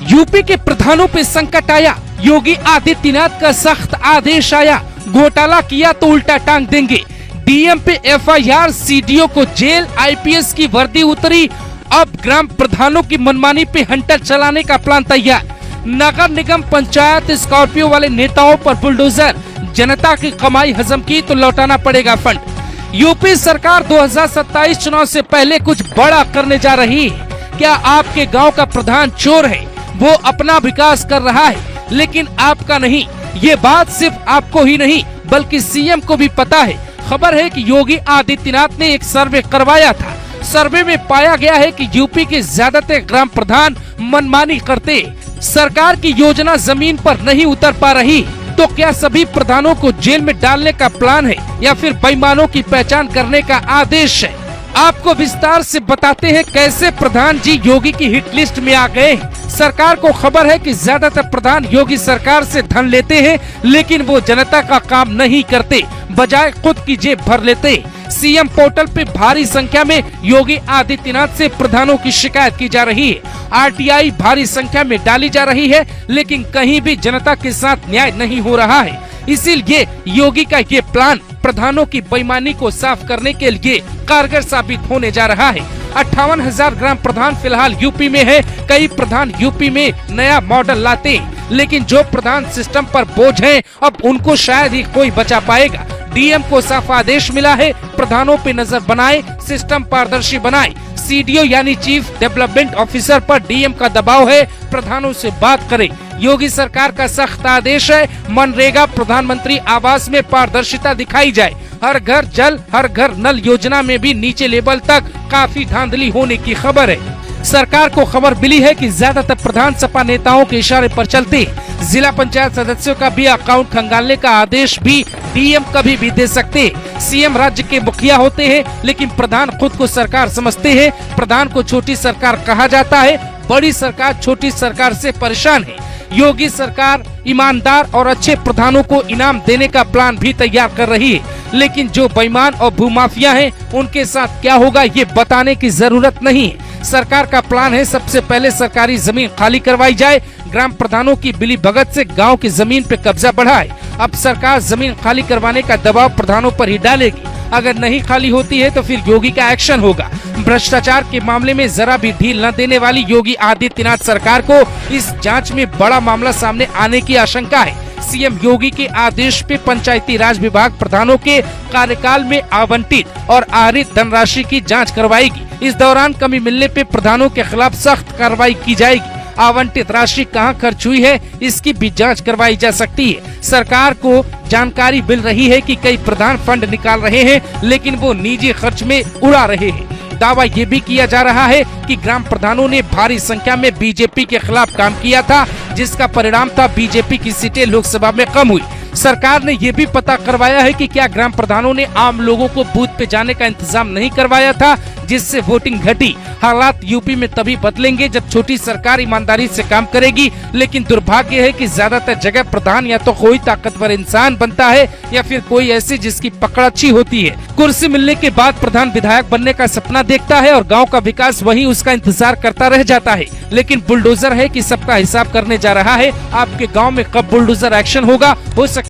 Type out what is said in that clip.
UP के प्रधानों पे संकट आया, योगी आदित्यनाथ का सख्त आदेश आया, घोटाला किया तो उल्टा टांग देंगे। डीएम पे एफआईआर, सीडीओ को जेल, आईपीएस की वर्दी उतरी। अब ग्राम प्रधानों की मनमानी पे हंटर चलाने का प्लान तैयार। नगर निगम, पंचायत, स्कॉर्पियो वाले नेताओं पर बुलडोजर। जनता की कमाई हजम की तो लौटाना पड़ेगा फंड। यूपी सरकार 2027 चुनाव से पहले कुछ बड़ा करने जा रही है। क्या आपके गांव का प्रधान चोर है? वो अपना विकास कर रहा है लेकिन आपका नहीं। ये बात सिर्फ आपको ही नहीं बल्कि सीएम को भी पता है। खबर है कि योगी आदित्यनाथ ने एक सर्वे करवाया था। सर्वे में पाया गया है कि यूपी के ज्यादातर ग्राम प्रधान मनमानी करते, सरकार की योजना जमीन पर नहीं उतर पा रही। तो क्या सभी प्रधानों को जेल में डालने का प्लान है या फिर बेईमानों की पहचान करने का आदेश है? आपको विस्तार से बताते हैं कैसे प्रधान जी योगी की हिट लिस्ट में आ गए। सरकार को खबर है कि ज्यादातर प्रधान योगी सरकार से धन लेते हैं लेकिन वो जनता का काम नहीं करते, बजाय खुद की जेब भर लेते। सीएम पोर्टल पे भारी संख्या में योगी आदित्यनाथ से प्रधानों की शिकायत की जा रही है। आरटीआई भारी संख्या में डाली जा रही है लेकिन कहीं भी जनता के साथ न्याय नहीं हो रहा है। इसीलिए योगी का ये प्लान प्रधानों की बेईमानी को साफ करने के लिए कारगर साबित होने जा रहा है। 58,000 ग्राम प्रधान फिलहाल यूपी में है। कई प्रधान यूपी में नया मॉडल लाते हैं लेकिन जो प्रधान सिस्टम पर बोझ हैं, अब उनको शायद ही कोई बचा पाएगा। डीएम को साफ आदेश मिला है, प्रधानों पे नजर बनाए, सिस्टम पारदर्शी बनाए। सीडीओ यानी चीफ डेवलपमेंट ऑफिसर पर डीएम का दबाव है, प्रधानों से बात करें। योगी सरकार का सख्त आदेश है, मनरेगा, प्रधानमंत्री आवास में पारदर्शिता दिखाई जाए। हर घर जल, हर घर नल योजना में भी नीचे लेवल तक काफी धांधली होने की खबर है। सरकार को खबर मिली है कि ज्यादातर प्रधान सपा नेताओं के इशारे पर चलते। जिला पंचायत सदस्यों का भी अकाउंट खंगालने का आदेश भी डीएम कभी भी दे सकते। सीएम राज्य के मुखिया होते हैं लेकिन प्रधान खुद को सरकार समझते हैं। प्रधान को छोटी सरकार कहा जाता है, बड़ी सरकार छोटी सरकार से परेशान है। योगी सरकार ईमानदार और अच्छे प्रधानों को इनाम देने का प्लान भी तैयार कर रही है लेकिन जो बेईमान और भूमाफिया हैं, उनके साथ क्या होगा ये बताने की जरूरत नहीं है। सरकार का प्लान है सबसे पहले सरकारी जमीन खाली करवाई जाए, ग्राम प्रधानों की बिली भगत से गांव की जमीन पे कब्जा बढ़ाए। अब सरकार जमीन खाली करवाने का दबाव प्रधानों पर ही डालेगी। अगर नहीं खाली होती है तो फिर योगी का एक्शन होगा। भ्रष्टाचार के मामले में जरा भी ढील न देने वाली योगी आदित्यनाथ सरकार को इस जांच में बड़ा मामला सामने आने की आशंका है। सीएम योगी के आदेश पे पंचायती राज विभाग प्रधानों के कार्यकाल में आवंटित और आहरित धनराशि की जांच करवाएगी। इस दौरान कमी मिलने पे प्रधानों के खिलाफ सख्त कार्रवाई की जाएगी। आवंटित राशि कहां खर्च हुई है इसकी भी जांच करवाई जा सकती है। सरकार को जानकारी मिल रही है कि कई प्रधान फंड निकाल रहे हैं लेकिन वो निजी खर्च में उड़ा रहे हैं। दावा ये भी किया जा रहा है कि ग्राम प्रधानों ने भारी संख्या में बीजेपी के खिलाफ काम किया था जिसका परिणाम था बीजेपी की सीटें लोकसभा में कम हुई। सरकार ने ये भी पता करवाया है कि क्या ग्राम प्रधानों ने आम लोगों को बूथ पे जाने का इंतजाम नहीं करवाया था जिससे वोटिंग घटी। हालात यूपी में तभी बदलेंगे जब छोटी सरकार ईमानदारी से काम करेगी लेकिन दुर्भाग्य है कि ज्यादातर जगह प्रधान या तो कोई ताकतवर इंसान बनता है या फिर कोई ऐसी जिसकी पकड़ अच्छी होती है। कुर्सी मिलने के बाद प्रधान विधायक बनने का सपना देखता है और गाँव का विकास वही उसका इंतजार करता रह जाता है। लेकिन बुलडोजर है कि सबका हिसाब करने जा रहा है। आपके गाँव में कब बुलडोजर एक्शन होगा, हो सकता